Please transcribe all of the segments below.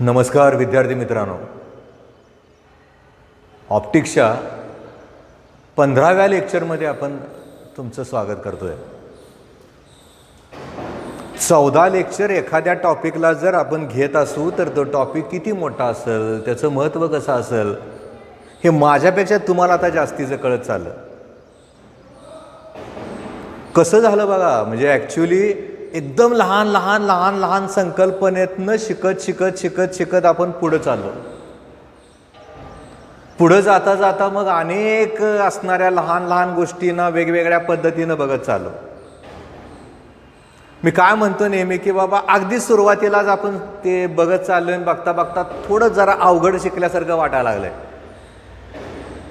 नमस्कार विद्यार्थी मित्रांनो, ऑप्टिक्सच्या 15व्या लेक्चरमध्ये आपण तुमचं स्वागत करतोय. 14 लेक्चर एखाद्या टॉपिकला जर आपण घेत असू तर तो टॉपिक किती मोठा असेल, त्याचं महत्त्व कसं असेल हे माझ्यापेक्षा तुम्हाला आता जास्तीचं कळत चाललं. कसं झालं बघा, म्हणजे ॲक्च्युली एकदम लहान लहान लहान लहान संकल्पनेतनं शिकत आपण पुढं चाललो. पुढं जाता जाता मग अनेक असणाऱ्या लहान लहान गोष्टींना वेगवेगळ्या पद्धतीनं बघत चाललो. मी काय म्हणतो नेहमी की बाबा अगदी सुरुवातीलाच आपण ते बघत चाललोय आणि बघता बघता थोडं जरा अवघड शिकल्यासारखं वाटायला लागलंय.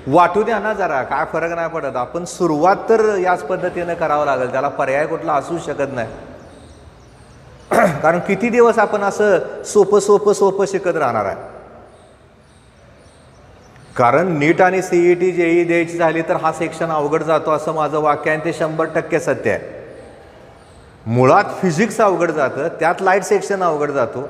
वाटू द्या ना जरा, काय फरक नाही पडत. आपण सुरुवात तर याच पद्धतीनं करावं लागेल, त्याला पर्याय कुठला असू शकत नाही. कारण किती दिवस आपण असं सोपं शिकत राहणार आहे. कारण नीट आणि CET JEE द्यायची झाली तर हा सेक्शन अवघड जातो असं माझं वाक्य आहे, ते 100% सत्य आहे. मुळात फिजिक्स अवघड जातं, त्यात लाईट सेक्शन अवघड जातो.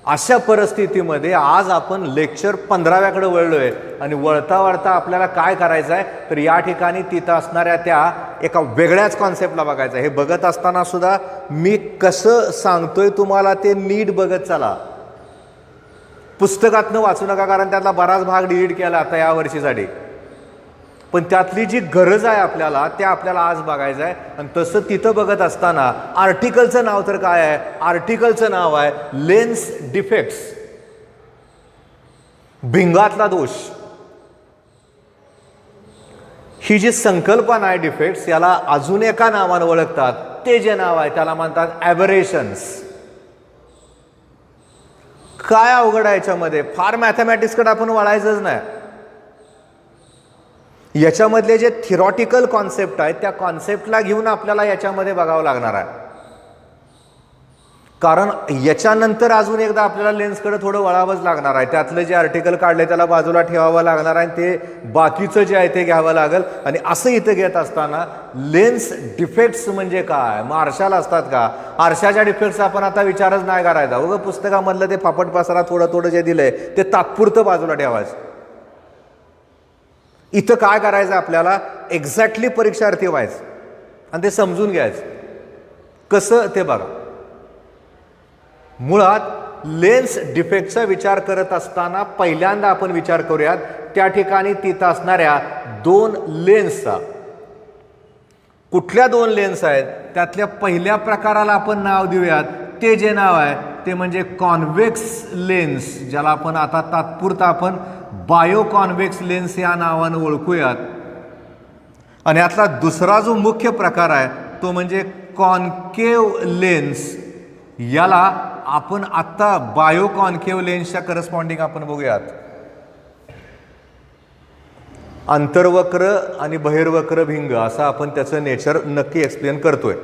अशा परिस्थितीमध्ये आज आपण लेक्चर 15व्याकडे वळलोय आणि वळता वळता आपल्याला काय करायचं आहे तर या ठिकाणी तिथं असणाऱ्या त्या एका वेगळ्याच कॉन्सेप्टला बघायचं आहे. हे बघत असताना सुद्धा मी कसं सांगतोय तुम्हाला ते नीट बघत चला. पुस्तकातनं वाचू नका, कारण त्यातला बराच भाग डिलीट केला आता या वर्षीसाठी. पण त्यातली जी गरज आहे आपल्याला त्या आपल्याला आज बघायचं आहे. आणि तसं तिथं बघत असताना आर्टिकलचं नाव तर काय आहे? आर्टिकलचं नाव आहे लेन्स डिफेक्ट्स, भिंगातला दोष. ही जी संकल्पना आहे डिफेक्ट्स, याला अजून एका नावानं ओळखतात. ते जे नाव आहे त्याला म्हणतात ॲबरेशन्स. काय अवघड आहे याच्यामध्ये? फार मॅथमॅटिक्सकडे आपण वळायचंच नाही. याच्यामधले जे थिरॉटिकल कॉन्सेप्ट आहेत त्या कॉन्सेप्टला घेऊन आपल्याला याच्यामध्ये बघावं लागणार आहे. कारण याच्यानंतर अजून एकदा आपल्याला लेन्सकडे थोडं वळावंच लागणार आहे. त्यातलं जे आर्टिकल काढले त्याला बाजूला ठेवावं लागणार आहे, ते बाकीचं जे आहे ते घ्यावं लागेल. आणि असं इथं घेत असताना लेन्स डिफेक्ट्स म्हणजे काय? मग आरशाला असतात का? आरशाच्या डिफेक्ट्स आपण आता विचारच नाही करायचा. उगं पुस्तकामधलं ते फापट पसारा थोडं जे दिलंय ते तात्पुरतं बाजूला ठेवायचं. इथं काय करायचं आपल्याला? एक्झॅक्टली परीक्षार्थी व्हायचं आणि ते समजून घ्यायचं. कसं ते बघा. मुळात लेन्स डिफेक्टचा विचार करत असताना पहिल्यांदा आपण विचार करूयात त्या ठिकाणी तिथं असणाऱ्या 2 लेन्सचा. कुठल्या 2 लेन्स आहेत? त्यातल्या पहिल्या प्रकाराला आपण नाव देऊयात. ते जे नाव आहे ते म्हणजे कॉन्व्हेक्स लेन्स, ज्याला आपण आता तात्पुरता आपण बायो कॉन्व्हेक्स लेन्स या नावानं ओळखूयात. आणि यातला दुसरा जो मुख्य प्रकार आहे तो म्हणजे कॉन्केव लेन्स. याला आपण आत्ता बायो कॉन्केव लेन्सच्या करस्पॉन्डिंग आपण बघूयात. अंतर्वक्र आणि बहिर्वक्र भिंग असं आपण त्याचं नेचर नक्की एक्सप्लेन करतोय.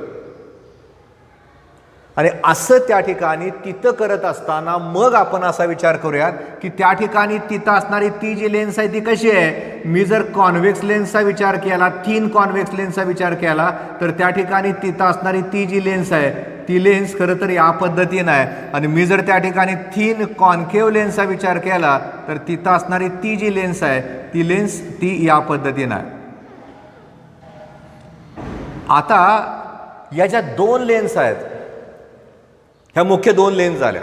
आणि असं त्या ठिकाणी तिथं करत असताना मग आपण असा विचार करूयात की त्या ठिकाणी तिथं असणारी ती जी लेन्स आहे ती कशी आहे. मी जर कॉन्व्हेक्स लेन्सचा विचार केला, 3 कॉन्व्हेक्स लेन्सचा विचार केला तर त्या ठिकाणी तिथं असणारी ती जी लेन्स आहे ती लेन्स खरं तर या पद्धतीनं आहे. आणि मी जर त्या ठिकाणी 3 कॉन्केव लेन्सचा विचार केला तर तिथं असणारी ती जी लेन्स आहे ती लेन्स ती या पद्धतीनं आहे. आता या ज्या 2 लेन्स आहेत ह्या मुख्य 2 लेन्स झाल्या.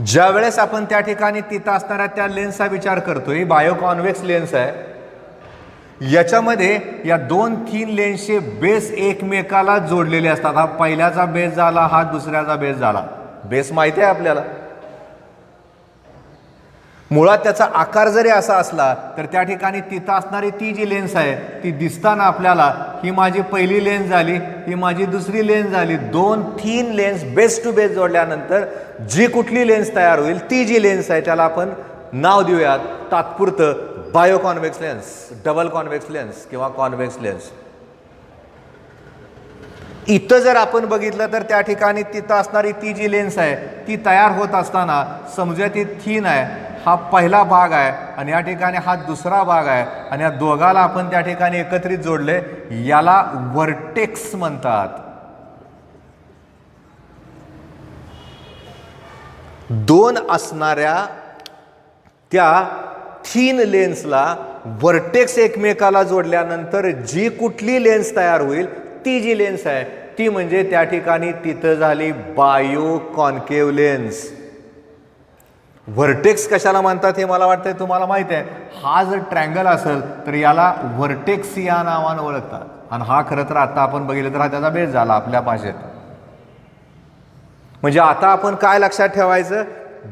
ज्या वेळेस आपण त्या ठिकाणी तिथं असणाऱ्या त्या लेन्सचा विचार करतोय, बायो कॉन्व्हेक्स लेन्स आहे. याच्यामध्ये या 2-3 लेन्सचे बेस एकमेकाला जोडलेले असतात. हा पहिल्याचा बेस झाला, हा दुसऱ्याचा बेस झाला. बेस माहिती आहे आपल्याला. मुळात त्याचा आकार जरी असा असला तर त्या ठिकाणी तिथं असणारी ती जी लेन्स आहे ती दिसताना आपल्याला ही माझी पहिली लेन्स झाली, ही माझी दुसरी लेन्स झाली. 2-3 लेन्स बेस टू बेस जोडल्यानंतर जी कुठली लेन्स तयार होईल ती जी लेन्स आहे त्याला आपण नाव देऊयात तात्पुरतं bio convex lens, double convex lens किंवा कॉन्व्हेक्स लेन्स. इथं जर आपण बघितलं तर त्या ठिकाणी तिथं असणारी ती जी लेन्स आहे ती तयार होत असताना समजूया ती थिन आहे. हा पहिला भाग आहे आणि या ठिकाणी हा दुसरा भाग आहे. आणि या दोघाला आपण त्या ठिकाणी एकत्रित जोडले, याला व्हर्टेक्स म्हणतात. दोन असणाऱ्या त्या थीन लेन्सला व्हर्टेक्स एकमेकाला जोडल्यानंतर जी कुठली लेन्स तयार होईल ती जी लेन्स आहे ती म्हणजे त्या ठिकाणी तिथं झाली बायो कॉन्केव्ह लेन्स. व्हर्टेक्स कशाला म्हणतात हे मला वाटतंय तुम्हाला माहिती आहे. हा जर ट्रँगल असेल तर याला व्हर्टेक्स या नावानं ओळखतात. आणि हा खरं तर आता आपण बघितलं तर हा त्याचा बेस झाला आपल्या भाषेत. म्हणजे आता आपण काय लक्षात ठेवायचं,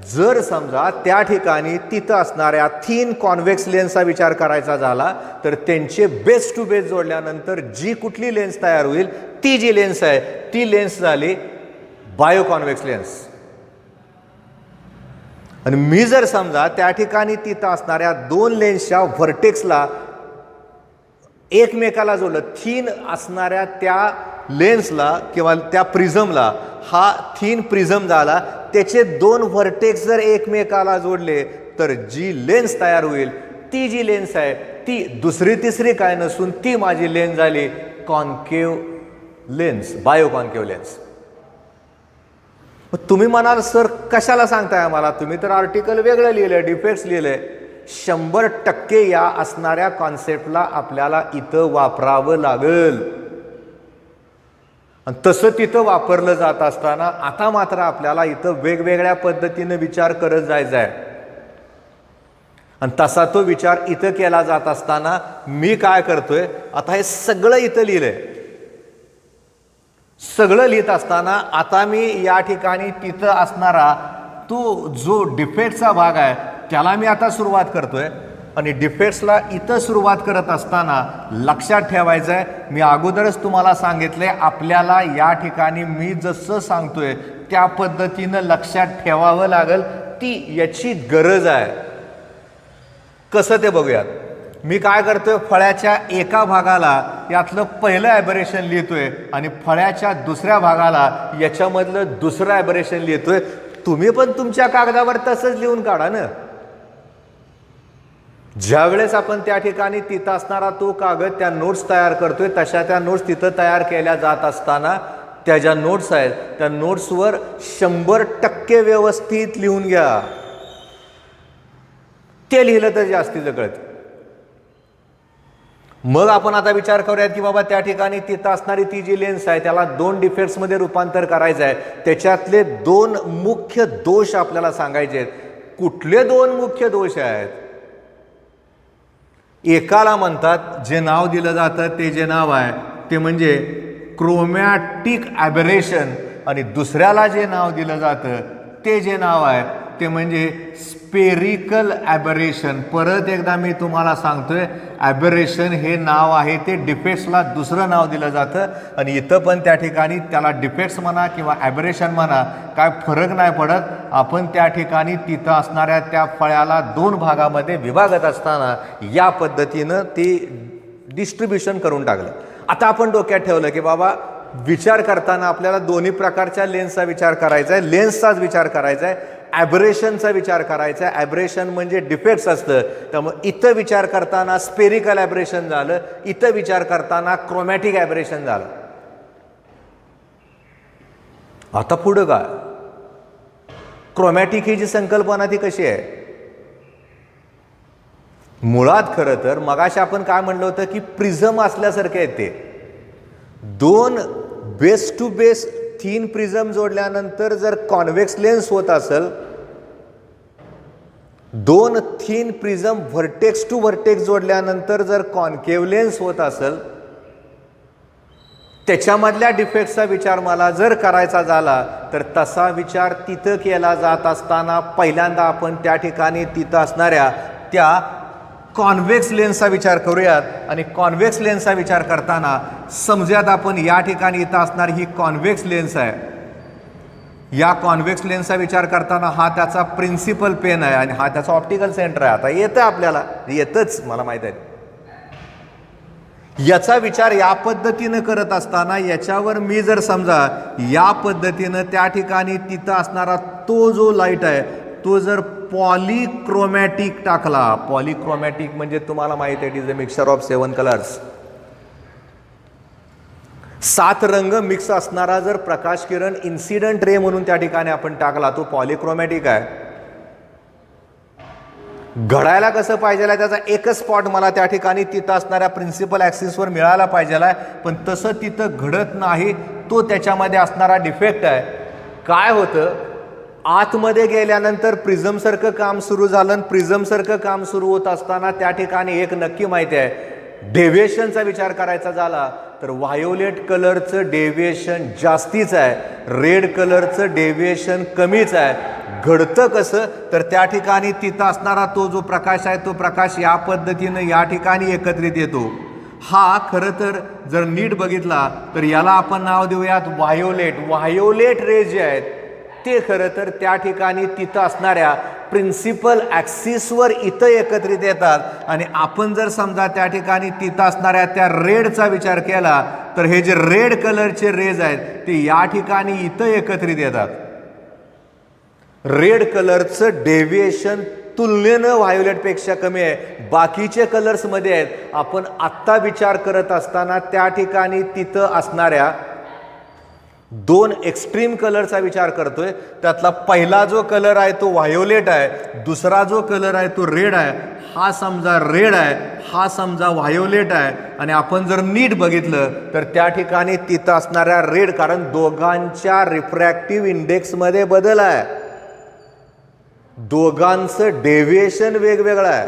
जर समजा त्या ठिकाणी तिथं असणाऱ्या थीन कॉन्व्हेक्स लेन्सचा विचार करायचा झाला तर त्यांचे बेस टू बेस जोडल्यानंतर जी कुठली लेन्स तयार होईल ती जी लेन्स आहे ती लेन्स झाली बायो कॉन्व्हेक्स लेन्स. आणि मी जर समजा त्या ठिकाणी तिथं असणाऱ्या दोन लेन्सच्या व्हर्टेक्सला एकमेकाला जोडलं, थीन असणाऱ्या त्या लेन्सला किंवा त्या प्रिझमला हा थीन प्रिझम झाला, त्याचे दोन व्हर्टेक्स जर एकमेकाला जोडले तर जी लेन्स तयार होईल ती जी लेन्स आहे ती दुसरी तिसरी काय नसून ती माझी लेन्स झाली concave lens, bio concave lens. तुम्ही म्हणाल सर कशाला सांगताय आम्हाला, तुम्ही तर आर्टिकल वेगळं लिहिलंय, डिफेक्ट्स लिहिलंय. 100% या असणाऱ्या कॉन्सेप्टला आपल्याला इथं वापरावं लागेल. आणि तसं तिथं वापरलं जात असताना आता मात्र आपल्याला इथं वेगवेगळ्या पद्धतीनं विचार करत जायचा आहे. आणि तसा तो विचार इथं केला जात असताना मी काय करतोय, आता हे सगळं इथं लिहिलंय. सगळं लिहित असताना आता मी या ठिकाणी तिथं असणारा तो जो डिफेक्टचा भाग आहे त्याला मी आता सुरुवात करतोय. आणि डिफेक्ट्सला इथं सुरुवात करत असताना लक्षात ठेवायचं आहे, मी अगोदरच तुम्हाला सांगितले आपल्याला या ठिकाणी मी जसं सांगतोय त्या पद्धतीनं लक्षात ठेवावं लागेल, ती याची गरज आहे. कसं ते बघूयात. मी काय करतोय, फळ्याच्या एका भागाला यातलं पहिलं ॲबरेशन लिहितोय आणि फळ्याच्या दुसऱ्या भागाला याच्यामधलं दुसरं ॲबरेशन लिहितोय. तुम्ही पण तुमच्या कागदावर तसंच लिहून काढा ना. ज्यावेळेस आपण त्या ठिकाणी तिथं असणारा तो कागद त्या नोट्स तयार करतोय तशा त्या नोट्स तिथं तयार केल्या जात असताना त्या ज्या नोट्स आहेत त्या नोट्सवर 100% व्यवस्थित लिहून घ्या. ते लिहिलं तर जास्तीचं कळतं. मग आपण आता विचार करूयात की बाबा त्या ठिकाणी तिथं असणारी ती जी लेन्स आहे त्याला दोन डिफेक्ट्समध्ये रूपांतर करायचं आहे. त्याच्यातले दोन मुख्य दोष आपल्याला सांगायचे आहेत. कुठले दोन मुख्य दोष आहेत? एकाला म्हणतात, जे नाव दिलं जातं ते जे नाव आहे ते म्हणजे क्रोमॅटिक ॲबरेशन, आणि दुसऱ्याला जे नाव दिलं जातं ते जे नाव आहे ते म्हणजे स्पेरिकल ॲबरेशन. परत एकदा मी तुम्हाला सांगतोय, ॲबरेशन हे नाव आहे ते डिफेक्ट्सला दुसरं नाव दिलं जातं. आणि इथं पण त्या ठिकाणी त्याला डिफेक्ट्स म्हणा किंवा ॲबरेशन म्हणा काय फरक नाही पडत. आपण त्या ठिकाणी तिथं असणाऱ्या त्या फळ्याला दोन भागामध्ये विभागत असताना या पद्धतीनं ती डिस्ट्रीब्युशन करून टाकलं. आता आपण डोक्यात ठेवलं की बाबा विचार करताना आपल्याला दोन्ही प्रकारच्या लेन्सचा विचार करायचा आहे, लेन्सचाच विचार करायचा आहे, ॲबरेशनचा विचार करायचा आहे. ॲबरेशन म्हणजे डिफेक्ट्स असतं, त्यामुळे इथं विचार करताना स्पेरिकल ॲबरेशन झालं, इथं विचार करताना क्रोमॅटिक ॲबरेशन झालं. आता पुढं काय? क्रोमॅटिक ही जी संकल्पना ती कशी आहे? मुळात खरं तर मगाशी आपण काय म्हणलं होतं की प्रिझम असल्यासारखे आहे ते. दोन base to base thin prism जोडल्यानंतर जर कॉन्व्हेक्स लेन्स होत असेल, दोन thin prism vertex to vertex जोडल्यानंतर जर कॉन्केव्ह लेन्स होत असेल, त्याच्यामधल्या डिफेक्टचा विचार मला जर करायचा झाला तर तसा विचार तिथं केला जात असताना पहिल्यांदा आपण त्या ठिकाणी तिथं असणाऱ्या त्या कॉन्व्हेक्स लेन्सचा विचार करूयात. आणि कॉन्व्हेक्स लेन्सचा विचार करताना समजूयात आपण या ठिकाणी इथं असणारी ही कॉन्व्हेक्स लेन्स आहे. या कॉन्व्हेक्स लेन्सचा विचार करताना हा त्याचा प्रिन्सिपल पेन आहे आणि हा त्याचा ऑप्टिकल सेंटर आहे. आता येतं आपल्याला, येतच मला माहीत आहे. याचा विचार या पद्धतीनं करत असताना याच्यावर मी जर समजा या पद्धतीनं त्या ठिकाणी तिथं असणारा तो जो लाईट आहे तो जर पॉलिक्रोमॅटिक टाकला, पॉलिक्रोमॅटिक म्हणजे तुम्हाला माहिती आहे it is a mixture of 7 colours. 7 रंग मिक्स असणारा जर प्रकाश किरण इन्सिडंट रे म्हणून त्या ठिकाणी आपण टाकला, तो पॉलिक्रोमॅटिक आहे. घडायला कसं पाहिजे आहे, त्याचा एकच स्पॉट मला त्या ठिकाणी तिथं असणाऱ्या प्रिन्सिपल ॲक्सिसवर मिळायला पाहिजे आहे, पण तसं तिथं घडत नाही. तो त्याच्यामध्ये असणारा डिफेक्ट आहे. काय होतं, आतमध्ये गेल्यानंतर प्रिझमसारखं काम सुरू झालं. प्रिझमसारखं काम सुरू होत असताना त्या ठिकाणी एक नक्की माहिती आहे, डेव्हिएशनचा विचार करायचा झाला तर व्हायोलेट कलरचं डेव्हिएशन जास्तीच आहे, रेड कलरचं डेव्हिएशन कमीच आहे. घडतं कसं, तर त्या ठिकाणी तिथं असणारा तो जो प्रकाश आहे, तो प्रकाश या पद्धतीनं या ठिकाणी एकत्रित येतो. हा खरं तर जर नीट बघितला तर याला आपण नाव देऊयात व्हायोलेट. व्हायोलेट रेज जे आहेत ते खरं तर त्या ठिकाणी तिथं असणाऱ्या प्रिन्सिपल ॲक्सिसवर इथं एकत्रित येतात. आणि आपण जर समजा त्या ठिकाणी तिथं असणाऱ्या त्या रेडचा विचार केला तर हे जे रेड कलरचे रेज आहेत ते या ठिकाणी इथं एकत्रित येतात. रेड कलरचं डेव्हिएशन तुलनेनं व्हायोलेटपेक्षा कमी आहे. बाकीचे कलर्समध्ये आहेत. आपण आत्ता विचार करत असताना त्या ठिकाणी तिथं असणाऱ्या 2 एक्स्ट्रीम कलरचा विचार करतोय. त्यातला पहिला जो कलर आहे तो व्हायोलेट आहे, दुसरा जो कलर आहे तो रेड आहे. हा समजा रेड आहे, हा समजा व्हायोलेट आहे. आणि आपण जर नीट बघितलं तर त्या ठिकाणी तिथं असणाऱ्या रेड, कारण दोघांच्या रिफ्रॅक्टिव्ह इंडेक्समध्ये बदल आहे, दोघांचं डेव्हिएशन वेगवेगळं आहे.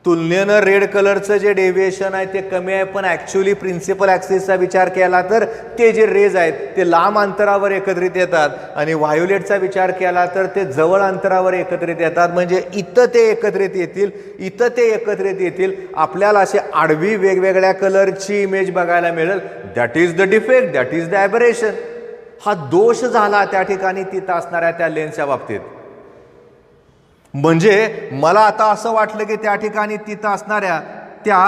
तुलनेनं रेड कलरचं जे डेव्हिएशन आहे ते कमी आहे, पण ॲक्च्युली प्रिन्सिपल ॲक्सिसचा विचार केला तर ते जे रेज आहेत ते लांब अंतरावर एकत्रित येतात. आणि व्हायोलेटचा विचार केला तर ते जवळ अंतरावर एकत्रित येतात. म्हणजे इथं ते एकत्रित येतील, इथं ते एकत्रित येतील. आपल्याला असे आडवी वेगवेगळ्या कलरची इमेज बघायला मिळेल. That is the defect, that is the aberration. हा दोष झाला त्या ठिकाणी तिथं असणाऱ्या त्या लेन्सच्या बाबतीत. म्हणजे मला आता असं वाटलं की त्या ठिकाणी तिथं असणाऱ्या त्या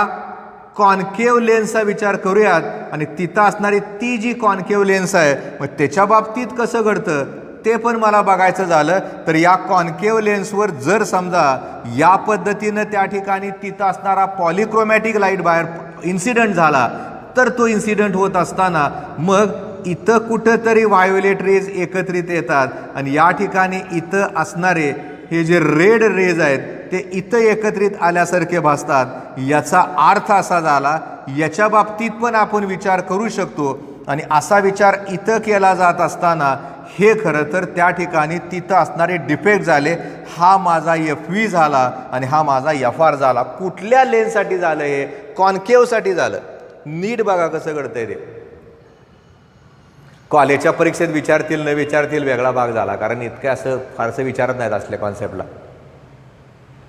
कॉन्केव्ह लेन्सचा विचार करूयात. आणि तिथं असणारी ती जी कॉन्केव्ह लेन्स आहे, मग त्याच्या बाबतीत कसं घडतं ते पण मला बघायचं झालं तर या कॉन्केव्ह लेन्सवर जर समजा या पद्धतीनं त्या ठिकाणी तिथं असणारा पॉलिक्रोमॅटिक लाईट बाहेर इन्सिडंट झाला, तर तो इन्सिडंट होत असताना मग इथं कुठंतरी व्हायोलेट रेज एकत्रित येतात. आणि या ठिकाणी इथं असणारे हे जे रेड रेज आहेत ते इथं एकत्रित आल्यासारखे भासतात. याचा अर्थ असा झाला, याच्या बाबतीत पण आपण विचार करू शकतो. आणि असा विचार इथं केला जात असताना हे खरं तर त्या ठिकाणी तिथं असणारे डिफेक्ट झाले. हा माझा FV झाला आणि हा माझा FR झाला. कुठल्या लेन्ससाठी झालं हे? कॉन्केव्हसाठी झालं. नीट बघा कसं घडतंय ते. कॉलेजच्या परीक्षेत विचारतील न विचारतील वेगळा भाग झाला, कारण इतकं असं फारसं विचारत नाहीत असल्या कॉन्सेप्टला.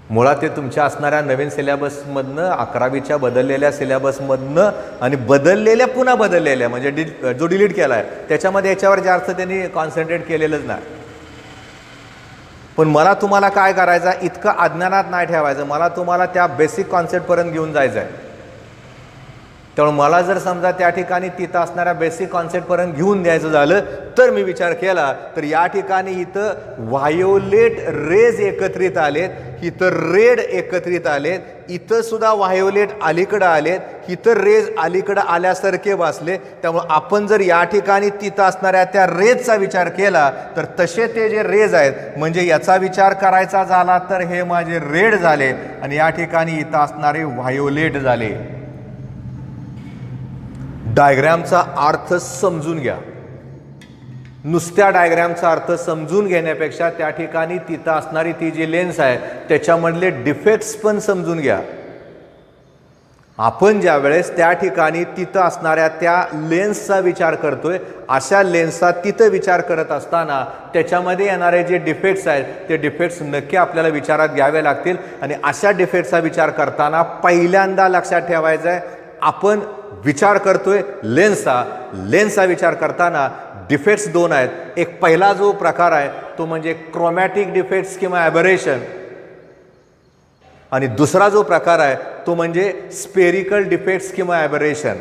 मुळात ते तुमच्या असणाऱ्या नवीन सिलेबसमधनं, 11वीच्या बदललेल्या सिलेबसमधनं आणि बदललेल्या पुन्हा बदललेल्या म्हणजे जो डिलीट केला आहे त्याच्यामध्ये याच्यावर जास्त त्यांनी कॉन्सन्ट्रेट केलेलंच नाही. पण मला तुम्हाला काय करायचं, इतकं अज्ञानात नाही ठेवायचं. मला तुम्हाला त्या बेसिक कॉन्सेप्टपर्यंत घेऊन जायचं आहे. त्यामुळे मला जर समजा त्या ठिकाणी तिथं असणाऱ्या बेसिक कॉन्सेप्टपर्यंत घेऊन द्यायचं झालं तर मी विचार केला तर या ठिकाणी इथं व्हायोलेट रेज एकत्रित आलेत, इथं रेड एकत्रित आलेत, इथं सुद्धा व्हायोलेट अलीकडं आलेत, इथं रेज अलीकडं आल्यासारखे बसले. त्यामुळे आपण जर या ठिकाणी तिथं असणाऱ्या त्या रेजचा विचार केला तर तसे ते जे रेज आहेत, म्हणजे याचा विचार करायचा झाला तर हे माझे रेड झाले आणि या ठिकाणी इथं असणारे व्हायोलेट झाले. डायग्रॅमचा अर्थ समजून घ्या. नुसत्या डायग्रॅमचा अर्थ समजून घेण्यापेक्षा त्या ठिकाणी तिथं असणारी ती जी लेन्स आहे त्याच्यामधले डिफेक्ट्स पण समजून घ्या. आपण ज्या वेळेस त्या ठिकाणी तिथं असणाऱ्या त्या लेन्सचा विचार करतोय, अशा लेन्सचा तिथं विचार करत असताना त्याच्यामध्ये येणारे जे डिफेक्ट्स आहेत ते डिफेक्ट्स नक्की आपल्याला विचारात घ्यावे लागतील. आणि अशा डिफेक्ट्सचा विचार करताना पहिल्यांदा लक्षात ठेवायचं आहे, आपण विचार करतोय लेन्सचा विचार करताना डिफेक्ट्स 2 आहेत. एक पहिला जो प्रकार आहे तो म्हणजे क्रोमॅटिक डिफेक्ट्स किंवा ॲबरेशन, आणि दुसरा जो प्रकार आहे तो म्हणजे स्पेरिकल डिफेक्ट्स किंवा ॲबरेशन.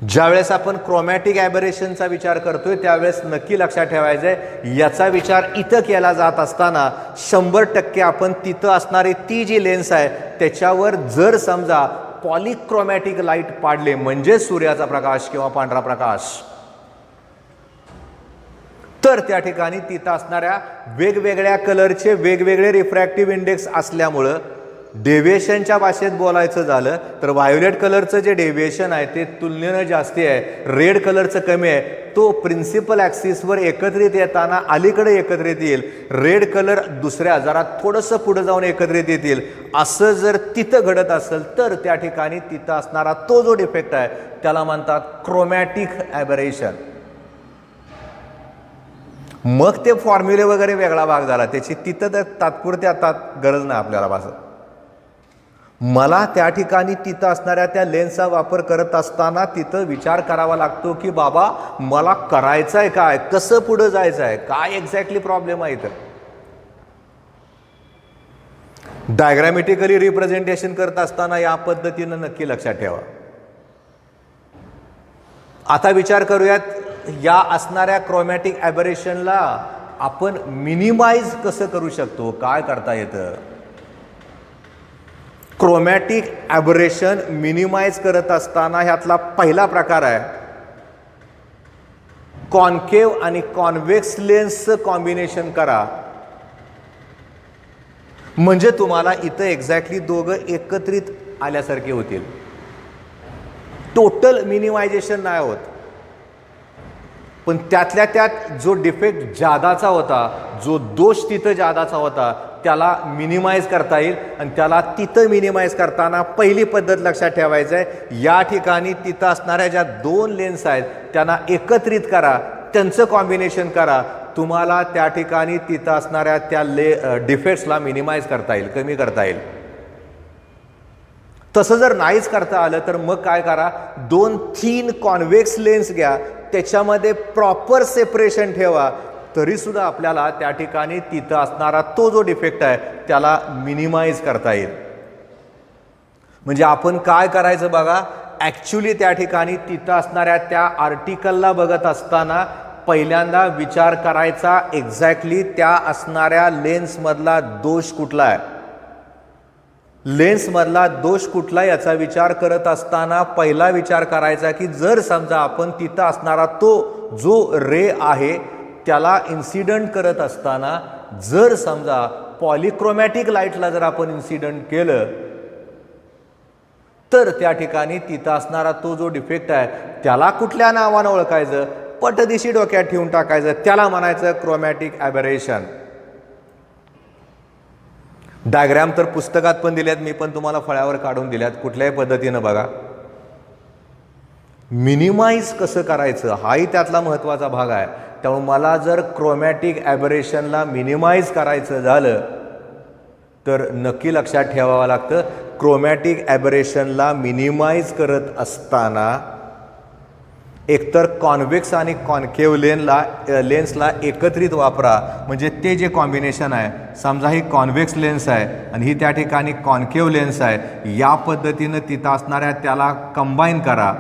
ज्यावेळेस आपण क्रोमॅटिक ॲबरेशनचा विचार करतोय त्यावेळेस नक्की लक्षात ठेवायचं आहे, याचा विचार इथं केला जात असताना 100% आपण तिथं असणारी ती जी लेन्स आहे त्याच्यावर जर समजा पॉलिक्रोमॅटिक लाईट पाडले म्हणजे सूर्याचा प्रकाश किंवा पांढरा प्रकाश, तर त्या ठिकाणी तिथं असणाऱ्या वेगवेगळ्या कलरचे वेगवेगळे रिफ्रॅक्टिव्ह इंडेक्स असल्यामुळं डेव्हिएशनच्या भाषेत बोलायचं झालं तर व्हायोलेट कलरचं जे डेव्हिएशन आहे ते तुलनेनं जास्ती आहे, रेड कलरचं कमी आहे. तो प्रिन्सिपल ॲक्सिसवर एकत्रित येताना अलीकडे एकत्रित येईल, रेड कलर दुसऱ्या जरा थोडंसं पुढे जाऊन एकत्रित येतील. असं जर तिथं घडत असेल तर त्या ठिकाणी तिथं असणारा तो जो डिफेक्ट आहे त्याला म्हणतात क्रोमॅटिक ॲबरेशन. मग ते फॉर्म्युले वगैरे वेगळा भाग झाला, त्याची तिथं तर तात्पुरती आता गरज नाही आपल्याला भासत. मला त्या ठिकाणी तिथं असणाऱ्या त्या लेन्सचा वापर करत असताना तिथं विचार करावा लागतो की बाबा मला करायचं आहे काय, कसं पुढं जायचं आहे, काय एक्झॅक्टली प्रॉब्लेम आहे. इथं डायग्रॅमॅटिकली रिप्रेझेंटेशन करत असताना या पद्धतीनं नक्की लक्षात ठेवा. आता विचार करूयात या असणाऱ्या क्रोमॅटिक ॲबरेशनला आपण मिनिमाइज कसं करू शकतो, काय करता येतं. क्रोमॅटिक ॲबरेशन मिनिमाइज करत असताना ह्यातला पहिला प्रकार आहे कॉन्केव्ह आणि कॉन्व्हेक्स लेन्सचं कॉम्बिनेशन करा, म्हणजे तुम्हाला इथं एक्झॅक्टली दोघं एकत्रित आल्यासारखे होतील. टोटल मिनिमायझेशन नाही होत, पण त्यातल्या त्यात जो डिफेक्ट जादाचा होता, जो दोष तिथं जादाचा होता त्याला मिनिमाइज करता येईल. आणि त्याला तिथं मिनिमाइज करताना पहिली पद्धत लक्षात ठेवायचं आहे, या ठिकाणी तिथं असणाऱ्या ज्या दोन लेन्स आहेत त्यांना एकत्रित करा, त्यांचं कॉम्बिनेशन करा. तुम्हाला त्या ठिकाणी तिथं असणाऱ्या त्या डिफेक्ट्सला मिनिमाइज करता येईल, कमी करता येईल. तसं जर नाहीच करता आलं तर मग काय करा, दोन थिन कॉन्व्हेक्स लेन्स घ्या, त्याच्यामध्ये प्रॉपर सेपरेशन ठेवा, तरीसुद्धा आपल्याला त्या ठिकाणी तिथं असणारा तो जो डिफेक्ट आहे त्याला मिनिमाइज करता येईल. म्हणजे आपण काय करायचं बघा, ॲक्च्युली त्या ठिकाणी तिथं असणाऱ्या त्या आर्टिकलला बघत असताना पहिल्यांदा विचार करायचा एक्झॅक्टली त्या असणाऱ्या लेन्समधला दोष कुठला आहे. लेन्समधला दोष कुठला याचा विचार करत असताना पहिला विचार करायचा की जर समजा आपण तिथं असणारा तो जो रे आहे त्याला इन्सिडंट करत असताना जर समजा पॉलिक्रोमॅटिक लाईटला जर आपण इन्सिडंट केलं तर त्या ठिकाणी तिथं असणारा तो जो डिफेक्ट आहे त्याला कुठल्या नावानं ओळखायचं, पटदिशी डोक्यात ठेवून टाकायचं, त्याला म्हणायचं क्रोमॅटिक ॲबरेशन. डायग्राम तर पुस्तकात पण दिल्यात, मी पण तुम्हाला फळ्यावर काढून दिल्यात, कुठल्याही पद्धतीनं बघा. मिनिमाइज कसं करायचं हाही त्यातला महत्त्वाचा भाग आहे. त्यामुळे मला जर क्रोमॅटिक ॲबरेशनला मिनिमाइज करायचं झालं तर नक्की लक्षात ठेवावं लागतं, क्रोमॅटिक ॲबरेशनला मिनिमाइज करत असताना एकतर कॉन्व्हेक्स आणि कॉन्केव्ह लेन्सला एकत्रित वापरा. म्हणजे ते जे कॉम्बिनेशन आहे, समजा ही कॉन्व्हेक्स लेन्स आहे आणि ही त्या ठिकाणी कॉन्केव्ह लेन्स आहे, या पद्धतीनं तिथं असणाऱ्या त्याला कंबाईन करा.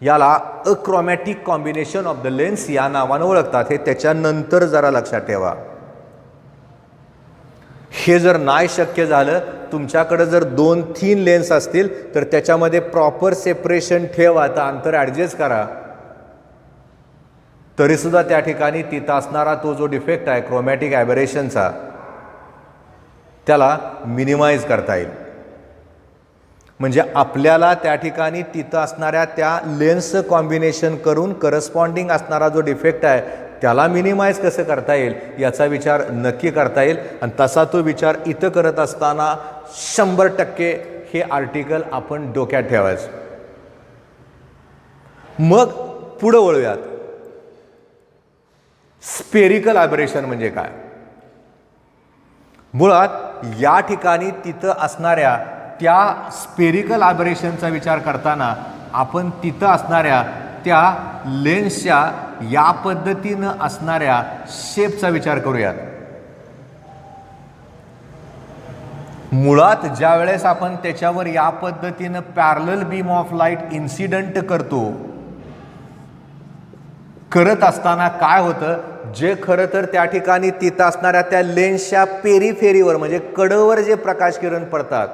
याला achromatic combination of the lens या नावानं ओळखतात. हे त्याच्यानंतर जरा लक्षात ठेवा. हे जर नाही शक्य झालं, तुमच्याकडे जर दोन थिन लेन्स असतील तर त्याच्यामध्ये प्रॉपर सेपरेशन ठेवा, तर अंतर ॲडजस्ट करा, तरीसुद्धा त्या ठिकाणी तिथं असणारा तो जो डिफेक्ट आहे क्रोमॅटिक ॲबरेशनचा त्याला मिनिमाइज करता येईल. म्हणजे आपल्याला त्या ठिकाणी तिथं असणाऱ्या त्या लेन्सचं कॉम्बिनेशन करून करस्पॉन्डिंग असणारा जो डिफेक्ट आहे त्याला मिनिमाइज कसं करता येईल याचा विचार नक्की करता येईल. आणि तसा तो विचार इथं करत असताना 100% हे आर्टिकल आपण डोक्यात ठेवायचं. मग पुढं वळूयात. स्पेरिकल ॲबरेशन म्हणजे काय. मुळात या ठिकाणी तिथं असणाऱ्या त्या स्पेरिकल ॲबरेशनचा विचार करताना आपण तिथं असणाऱ्या त्या लेन्सच्या या पद्धतीनं असणाऱ्या शेपचा विचार करूयात. मुळात ज्या वेळेस आपण त्याच्यावर या पद्धतीनं parallel beam of light incident करत असताना काय होतं, जे खरं तर त्या ठिकाणी तिथं असणाऱ्या त्या लेन्सच्या पेरिफेरीवर म्हणजे कडवर जे प्रकाश किरण पडतात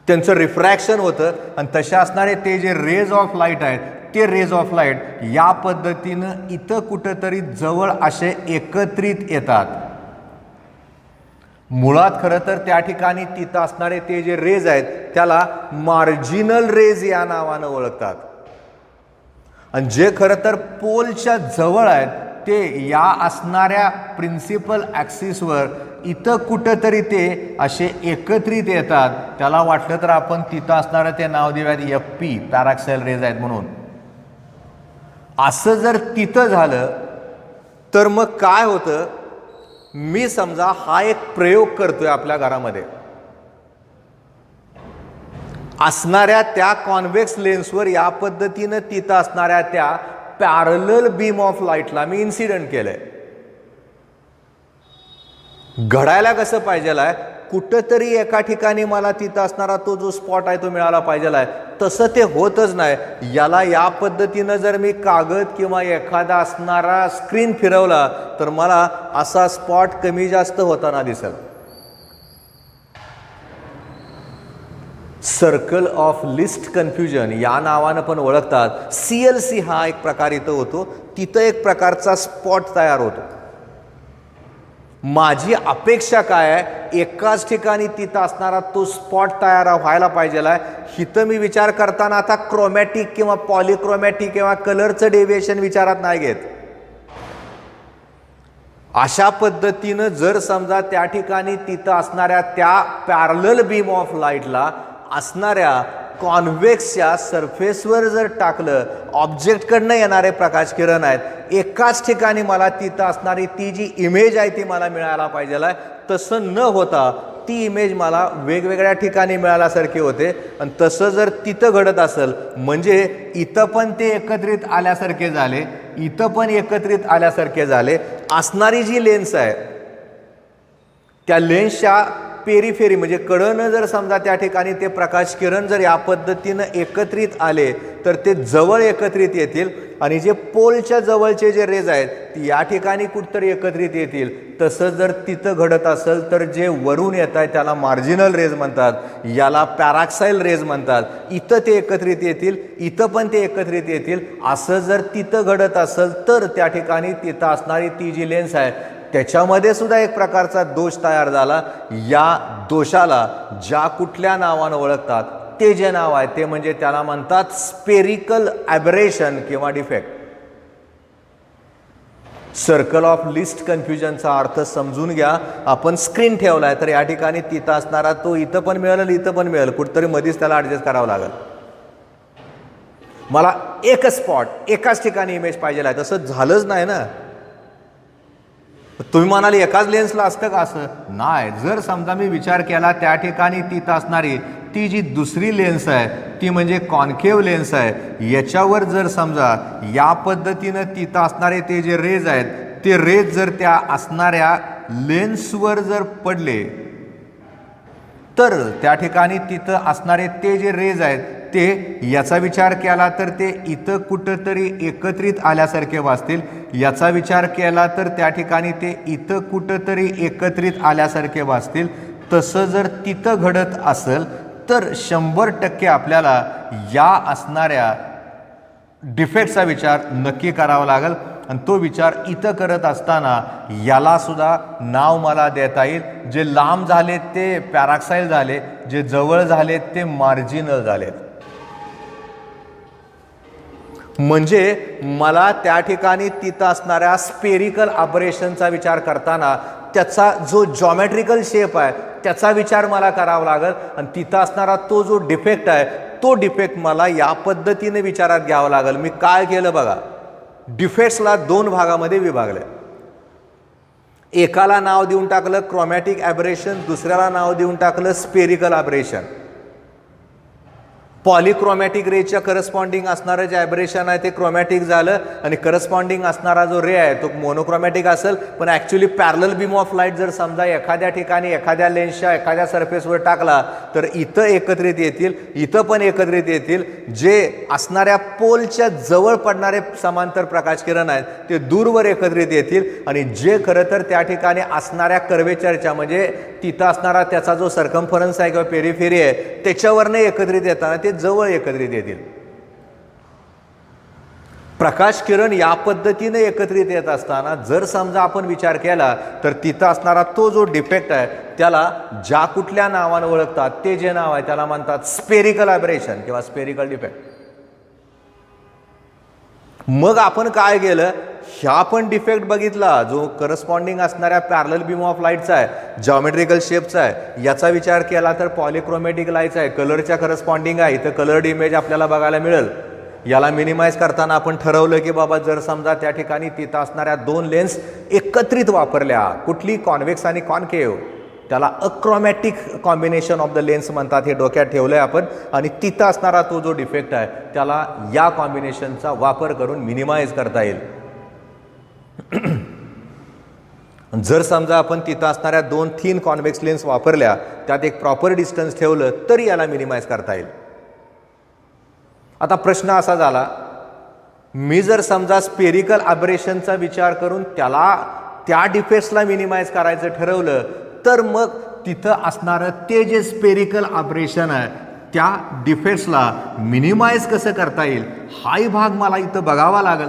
त्यांचं रिफ्रॅक्शन होतं आणि तसे असणारे ते जे रेज ऑफ लाईट आहेत ते रेज ऑफ लाईट या पद्धतीनं इथं कुठंतरी जवळ असे एकत्रित येतात. मुळात खरं तर त्या ठिकाणी तिथं असणारे ते जे रेज आहेत त्याला मार्जिनल रेज या नावानं ओळखतात. आणि जे खरं तर पोलच्या जवळ आहेत ते या असणाऱ्या प्रिन्सिपल ॲक्सिसवर इथं कुठंतरी ते असे एकत्रित येतात. त्याला वाटलं तर आपण तिथं असणारं ते नाव देऊयात FP, पॅराक्साइल रेज आहेत म्हणून. असं जर तिथं झालं तर मग काय होतं, मी समजा हा एक प्रयोग करतोय आपल्या घरामध्ये, असणाऱ्या त्या कॉन्व्हेक्स लेन्सवर या पद्धतीनं तिथं असणाऱ्या त्या पॅरलल बीम ऑफ लाईटला मी इन्सिडेंट केलंय. घडायला कसं पाहिजेल आहे, कुठंतरी एका ठिकाणी मला तिथं असणारा तो जो स्पॉट आहे तो मिळाला पाहिजेल आहे, तसं ते होतच नाही. याला या पद्धतीनं जर मी कागद किंवा एखादा असणारा स्क्रीन फिरवला तर मला असा स्पॉट कमी जास्त होताना दिसेल. सर्कल ऑफ लिस्ट कन्फ्युजन या नावानं पण ओळखतात. CLC हा एक प्रकार इथं होतो, तिथं एक प्रकारचा स्पॉट तयार होतो. माझी अपेक्षा काय आहे, एकाच ठिकाणी तिथं असणारा तो स्पॉट तयार व्हायला पाहिजेला आहे. इथं मी विचार करताना आता क्रोमॅटिक किंवा पॉलिक्रोमॅटिक किंवा कलरचं डेव्हिएशन विचारात नाही घेत. अशा पद्धतीनं जर समजा त्या ठिकाणी तिथं असणाऱ्या त्या पॅरलल बीम ऑफ लाईटला असणाऱ्या कॉन्व्हेक्सच्या सरफेसवर जर टाकलं, ऑब्जेक्टकडनं येणारे प्रकाश किरण आहेत, एकाच ठिकाणी मला तिथं असणारी ती जी इमेज आहे ती मला मिळायला पाहिजेल आहे. तसं न होता ती इमेज मला वेगवेगळ्या ठिकाणी मिळाल्यासारखी होते. आणि तसं जर तिथं घडत असेल म्हणजे इथं पण ते एकत्रित आल्यासारखे झाले, इथं पण एकत्रित आल्यासारखे झाले. असणारी जी लेन्स आहे त्या लेन्सच्या पेरिफेरी म्हणजे कडनं जर समजा त्या ठिकाणी ते प्रकाश किरण जर या पद्धतीनं एकत्रित आले तर ते जवळ एकत्रित येतील. आणि जे पोलच्या जवळचे जे रेज आहेत ती या ठिकाणी कुठतरी एकत्रित येतील. तसं जर तिथं घडत असेल तर जे वरून येत आहे त्याला मार्जिनल रेज म्हणतात, याला पॅराक्साइल रेज म्हणतात. इथं ते एकत्रित येतील, इथं पण ते एकत्रित येतील. असं जर तिथं घडत असेल तर त्या ठिकाणी तिथं असणारी ती जी लेन्स आहे त्याच्यामध्ये सुद्धा एक प्रकारचा दोष तयार झाला. या दोषाला ज्या कुठल्या नावानं ओळखतात ते जे नाव आहे ते म्हणजे त्याला म्हणतात स्पेरिकल ॲबरेशन किंवा डिफेक्ट. सर्कल ऑफ लिस्ट कन्फ्युजनचा अर्थ समजून घ्या. आपण स्क्रीन ठेवला आहे तर या ठिकाणी तिथं असणारा तो इथं पण मिळेल, इथं पण मिळेल, कुठंतरी मध्येच त्याला ॲडजस्ट करावं लागेल. मला एकच स्पॉट एकाच ठिकाणी इमेज पाहिजे आहे, तसं झालंच नाही ना. तुम्ही म्हणाले एकाच लेन्सला असतं का? असं नाही. जर समजा मी विचार केला त्या ठिकाणी तिथं असणारी ती जी दुसरी लेन्स आहे ती म्हणजे कॉन्केव्ह लेन्स आहे, याच्यावर जर समजा या पद्धतीनं तिथं असणारे ते जे रेज आहेत ते रेज जर त्या असणाऱ्या लेन्सवर जर पडले तर त्या ठिकाणी तिथं असणारे ते जे रेज आहेत ते याचा विचार केला तर ते इथं कुठंतरी एकत्रित आल्यासारखे वाचतील. याचा विचार केला तर त्या ठिकाणी ते इथं कुठंतरी एकत्रित आल्यासारखे वाचतील. तसं जर तिथं घडत असेल तर 100% आपल्याला या असणाऱ्या डिफेक्टचा विचार नक्की करावा लागेल. आणि तो विचार इथं करत असताना याला सुद्धा नाव मला देता येईल. जे लांब झाले ते पॅराक्साइल झाले, जे जवळ झाले ते मार्जिनल झालेत. म्हणजे मला त्या ठिकाणी तिथं असणाऱ्या स्पेरिकल ऑपरेशनचा विचार करताना त्याचा जो जॉमेट्रिकल शेप आहे त्याचा विचार मला करावा लागेल. आणि तिथं असणारा तो जो डिफेक्ट आहे तो डिफेक्ट मला या पद्धतीने विचारात घ्यावा लागेल. मी काय केलं बघा, डिफेक्ट्सला 2 भागामध्ये विभागले. एकाला नाव देऊन टाकलं क्रोमॅटिक ॲबरेशन, दुसऱ्याला नाव देऊन टाकलं स्पेरिकल ॲबरेशन. पॉलिक्रोमॅटिक रेच्या करस्पॉन्डिंग असणारं जे ॲबरेशन आहे ते क्रोमॅटिक झालं आणि करस्पॉन्डिंग असणारा जो रे आहे तो मोनोक्रोमॅटिक असेल. पण actually parallel beam of light जर समजा एखाद्या ठिकाणी एखाद्या लेन्सच्या एखाद्या सरफेसवर टाकला तर इथं एकत्रित येतील, इथं पण एकत्रित येतील. जे असणाऱ्या पोलच्या जवळ पडणारे समांतर प्रकाश किरण आहेत ते दूरवर एकत्रित येतील. आणि जे खरं तर त्या ठिकाणी असणाऱ्या कर्वेचरच्या म्हणजे तिथं असणारा त्याचा जो सर्कम्फरन्स आहे किंवा पेरिफेरी आहे त्याच्यावरनं एकत्रित येताना ते जवळ एकत्रित येतील. प्रकाश किरण या पद्धतीने एकत्रित येत असताना जर समजा आपण विचार केला तर तिथं असणारा तो जो डिफेक्ट आहे त्याला ज्या कुठल्या नावानं ओळखतात ते जे नाव आहे त्याला म्हणतात स्पेरिकल अबरेशन किंवा स्पेरिकल डिफेक्ट. मग आपण काय केलं, ह्या पण डिफेक्ट बघितला जो करस्पॉन्डिंग असणाऱ्या पॅरलल बीम ऑफ लाईटचा आहे, जॉमेट्रिकल शेपचा आहे, याचा विचार केला तर पॉलिक्रोमॅटिक लाईटचा आहे, कलरच्या करस्पॉन्डिंग आहे, इथं कलर्ड इमेज आपल्याला बघायला मिळेल. याला मिनिमाइज करताना आपण ठरवलं की बाबा जर समजा त्या ठिकाणी तिथं असणाऱ्या दोन लेन्स एकत्रित वापरल्या, कुठली कॉन्व्हेक्स आणि कॉन्केव्ह, त्याला achromatic combination of the lens म्हणतात, हे डोक्यात ठेवलंय आपण. आणि तिथं असणारा तो जो डिफेक्ट आहे त्याला या कॉम्बिनेशनचा वापर करून मिनिमाइज करता येईल. जर समजा आपण तिथं असणाऱ्या दोन थिन कॉन्व्हेक्स लेन्स वापरल्या, त्यात एक प्रॉपर डिस्टन्स ठेवलं तरी याला मिनिमाइज करता येईल. आता प्रश्न असा झाला, मी जर समजा स्पेरिकल अबरेशनचा विचार करून त्याला त्या डिफेक्ट्सला मिनिमाइज करायचं ठरवलं तर मग तिथं असणारं ते जे स्पेरिकल अबरेशन आहे त्या डिफेक्ट्सला मिनिमाइज कसं करता येईल हाही भाग मला इथं बघावा लागेल.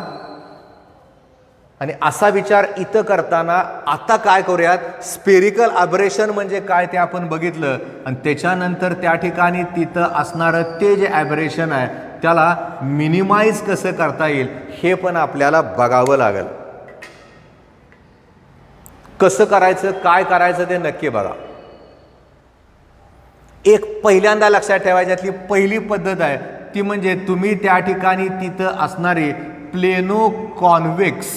आणि असा विचार इथं करताना आता काय करूयात, स्पेरिकल अबरेशन म्हणजे काय ते आपण बघितलं आणि त्याच्यानंतर त्या ठिकाणी तिथं असणारं ते जे अबरेशन आहे त्याला मिनिमाइज कसं करता येईल हे पण आपल्याला बघावं लागेल. कसं करायचं, काय करायचं ते नक्की बघा. एक पहिल्यांदा लक्षात ठेवायच्यातली पहिली पद्धत आहे ती म्हणजे तुम्ही त्या ठिकाणी तिथं असणारे प्लेनो कॉन्व्हेक्स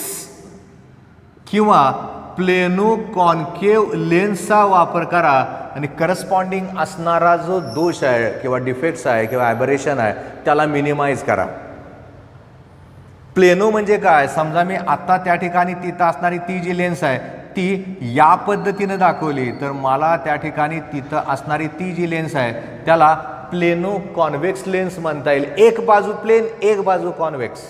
किंवा प्लेनो कॉन्केव्ह लेन्सचा वापर करा आणि करस्पॉन्डिंग असणारा जो दोष आहे किंवा डिफेक्ट्स आहे किंवा ॲबरेशन आहे त्याला मिनिमाइज करा. प्लेनो म्हणजे काय, समजा मी आता त्या ठिकाणी तिथं असणारी ती जी लेन्स आहे ती या पद्धतीनं दाखवली तर मला त्या ठिकाणी तिथं असणारी ती जी लेन्स आहे त्याला प्लेनो कॉन्व्हेक्स लेन्स म्हणता येईल. एक बाजू प्लेन, एक बाजू कॉन्व्हेक्स.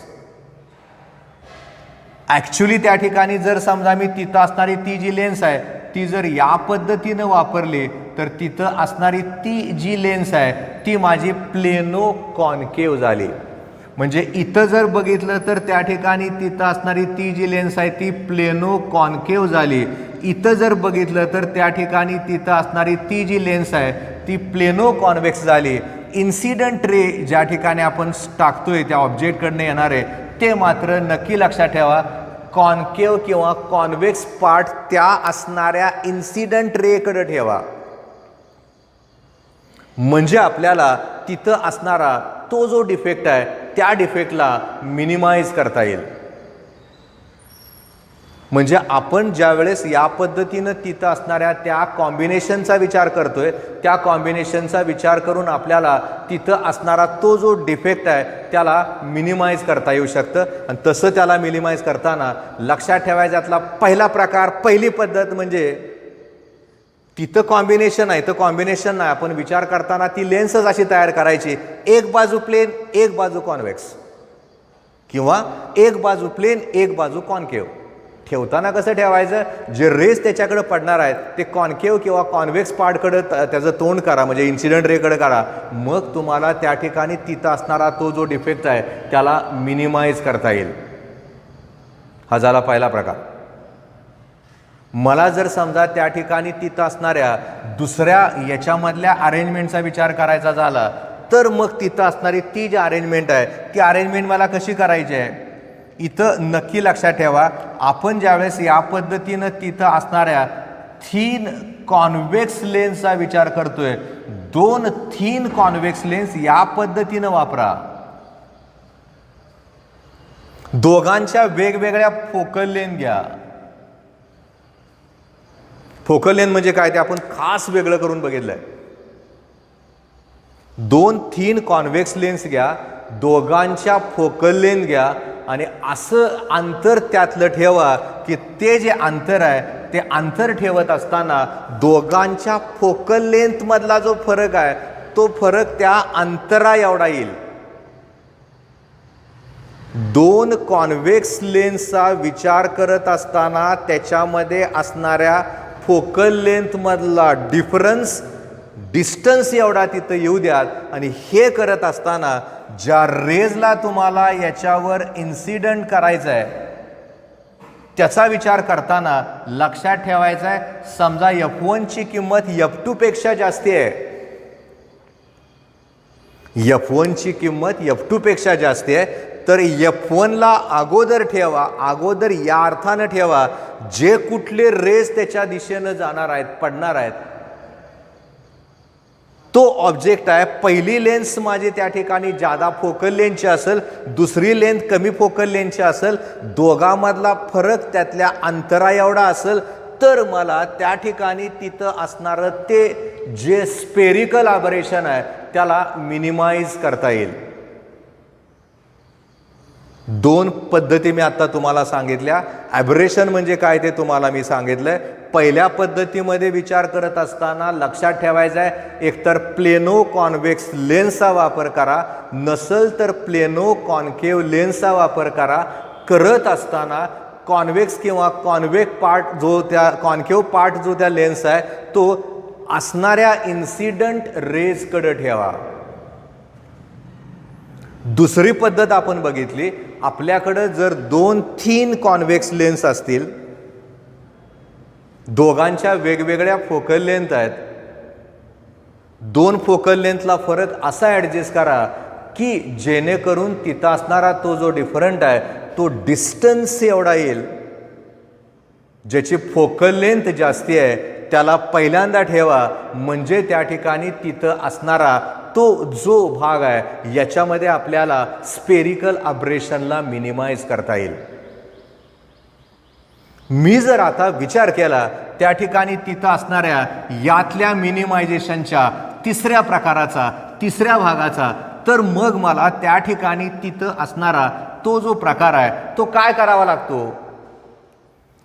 ॲक्च्युली त्या ठिकाणी जर समजा मी तिथं असणारी ती जी लेन्स आहे ती जर या पद्धतीनं वापरली तर तिथं असणारी ती जी लेन्स आहे ती माझी प्लेनो कॉन्केव्ह झाली. म्हणजे इथं जर बघितलं तर त्या ठिकाणी तिथं असणारी ती जी लेन्स आहे ती प्लेनो कॉन्केव्ह झाली. इथं जर बघितलं तर त्या ठिकाणी तिथं असणारी ती जी लेन्स आहे ती प्लेनो कॉन्व्हेक्स झाली. इन्सिडंट रे ज्या ठिकाणी आपण टाकतोय त्या ऑब्जेक्टकडनं येणार आहे ते मात्र नक्की लक्षात ठेवा, कॉन्केव्ह किंवा कॉन्व्हेक्स पार्ट त्या असणाऱ्या इन्सिडंट रेकडे ठेवा. म्हणजे आपल्याला तिथं असणारा तो जो डिफेक्ट आहे त्या डिफेक्टला मिनिमाइज करता येईल. म्हणजे आपण ज्या वेळेस या पद्धतीनं तिथं असणाऱ्या त्या कॉम्बिनेशनचा विचार करतोय त्या कॉम्बिनेशनचा विचार करून आपल्याला तिथं असणारा तो जो डिफेक्ट आहे त्याला मिनिमाइज करता येऊ शकतं. आणि तसं त्याला मिनिमाइज करताना लक्षात ठेवायच्यातला पहिला प्रकार, पहिली पद्धत म्हणजे तिथं कॉम्बिनेशन आहे तर कॉम्बिनेशन नाही, आपण विचार करताना ती लेन्सच अशी तयार करायची, एक बाजू प्लेन एक बाजू कॉन्व्हेक्स किंवा एक बाजू प्लेन एक बाजू कॉन्केव्ह. ठेवताना कसं ठेवायचं, जे रेस त्याच्याकडे पडणार आहेत ते कॉन्केव्ह किंवा कॉन्व्हेक्स पार्टकडे त्याचं तोंड करा, म्हणजे इन्सिडंट रेकडे करा. मग तुम्हाला त्या ठिकाणी तिथं असणारा तो जो डिफेक्ट आहे त्याला मिनिमाइज करता येईल. हा झाला पहिला प्रकार. मला जर समजा त्या ठिकाणी तिथं असणाऱ्या दुसऱ्या याच्यामधल्या अरेंजमेंटचा विचार करायचा झाला तर मग तिथं असणारी ती जी अरेंजमेंट आहे ती अरेंजमेंट मला कशी करायची आहे. इथं नक्की लक्षात ठेवा, आपण ज्यावेळेस या पद्धतीनं तिथं असणाऱ्या थीन कॉन्व्हेक्स लेन्सचा विचार करतोय, दोन थीन कॉन्व्हेक्स लेन्स या पद्धतीनं वापरा. दोघांच्या वेगवेगळ्या फोकल लेंथ घ्या. फोकल लेंथ म्हणजे काय ते आपण खास वेगळं करून बघितलंय. दोन थीन कॉन्व्हेक्स लेन्स घ्या, दोघांच्या फोकल लेंथ घ्या आणि असं अंतर त्यातलं ठेवा की ते जे अंतर आहे ते अंतर ठेवत असताना दोघांच्या फोकल लेंथ मधला जो फरक आहे तो फरक त्या अंतरा एवढा येईल. दोन कॉन्व्हेक्स लेन्सचा विचार करत असताना त्याच्यामध्ये असणाऱ्या फोकल लेंथ मधला डिफरन्स डिस्टन्स एवढा तिथं येऊ द्याल आणि हे करत असताना ज्या रेजला तुम्हाला याच्यावर इन्सिडंट करायचा आहे त्याचा विचार करताना लक्षात ठेवायचा आहे, समजा F1 ची किंमत F2 पेक्षा जास्ती आहे, F1 ची किंमत F2 पेक्षा जास्ती आहे, तर F1 ला अगोदर ठेवा, अगोदर या अर्थानं ठेवा जे कुठले रेस त्याच्या दिशेनं जाणार आहेत, पडणार आहेत, तो ऑब्जेक्ट आहे. पहिली लेन्स माझी त्या ठिकाणी जादा फोकल लेंथची असेल, दुसरी लेंथ कमी फोकल लेंथची असेल, दोघांमधला फरक त्यातल्या अंतरा एवढा असेल, तर मला त्या ठिकाणी तिथं असणारं ते जे स्पेरिकल अबरेशन आहे त्याला मिनिमाइज करता येईल. दोन पद्धती मी आता तुम्हाला सांगितल्या. ॲबरेशन म्हणजे काय ते तुम्हाला मी सांगितलंय. पहिल्या पद्धतीमध्ये विचार करत असताना लक्षात ठेवायचं आहे, एकतर प्लेनो कॉन्व्हेक्स लेन्सचा वापर करा, नसल तर प्लेनो कॉन्केव लेन्सचा वापर करा. करत असताना कॉन्व्हेक्स किंवा कॉन्व्हेक्स पार्ट जो त्या कॉन्केव पार्ट जो त्या लेन्स आहे तो असणाऱ्या इन्सिडंट रेजकडे ठेवा. दुसरी पद्धत आपण बघितली, आपल्याकडे जर दोन थिन कॉन्व्हेक्स लेन्स असतील, दोघांच्या वेगवेगळ्या फोकल लेंथ आहेत, दोन फोकल लेंथला फरक असा ॲडजस्ट करा की जेणेकरून तिथं असणारा तो जो डिफरंट आहे तो डिस्टन्स एवढा येईल, ज्याची फोकल लेंथ जास्ती आहे त्याला पहिल्यांदा ठेवा, म्हणजे त्या ठिकाणी तिथं असणारा तो जो भाग आहे याच्यामध्ये आपल्याला स्पेरिकल अब्रेशनला मिनिमाइज करता येईल. मी जर आता विचार केला त्या ठिकाणी तिथं असणाऱ्या यातल्या मिनिमायझेशनच्या तिसऱ्या प्रकाराचा, तिसऱ्या भागाचा, तर मग मला त्या ठिकाणी तिथं असणारा तो जो प्रकार आहे तो काय करावा लागतो.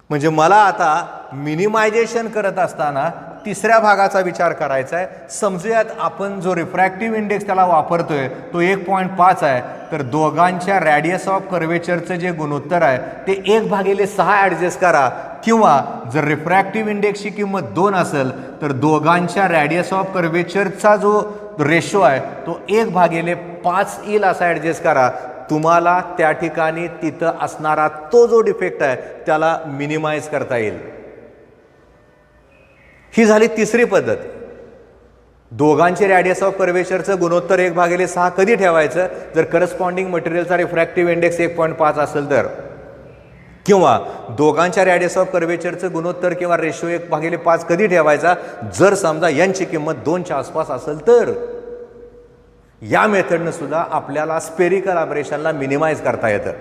म्हणजे मला आता मिनिमायझेशन करत असताना तिसऱ्या भागाचा विचार करायचा आहे. समजूयात आपण जो रिफ्रॅक्टिव्ह इंडेक्स त्याला वापरतोय तो 1.5 आहे, तर दोघांच्या रॅडियस ऑफ कर्वेचरचं जे गुणोत्तर आहे ते 1/6 ॲडजस्ट करा, किंवा जर रिफ्रॅक्टिव्ह इंडेक्सची किंमत 2 असेल तर दोघांच्या रॅडियस ऑफ कर्वेचरचा जो रेशो आहे तो 1/5 येईल असा ॲडजस्ट करा. तुम्हाला त्या ठिकाणी तिथं असणारा तो जो डिफेक्ट आहे त्याला मिनिमाइज करता येईल. ही झाली तिसरी पद्धत. दोघांचे रॅडियस ऑफ कर्वेचरचं गुणोत्तर 1/6 कधी ठेवायचं, जर करस्पॉन्डिंग मटेरियलचा रिफ्रॅक्टिव्ह इंडेक्स 1.5 असेल तर, किंवा दोघांच्या रॅडियस ऑफ कर्वेचरचं गुणोत्तर किंवा रेशो 1/5 कधी ठेवायचा, जर समजा यांची किंमत 2च्या आसपास असेल तर. या मेथडनं सुद्धा आपल्याला स्पेरिकल अब्रेशनला मिनिमाइज करता येतं.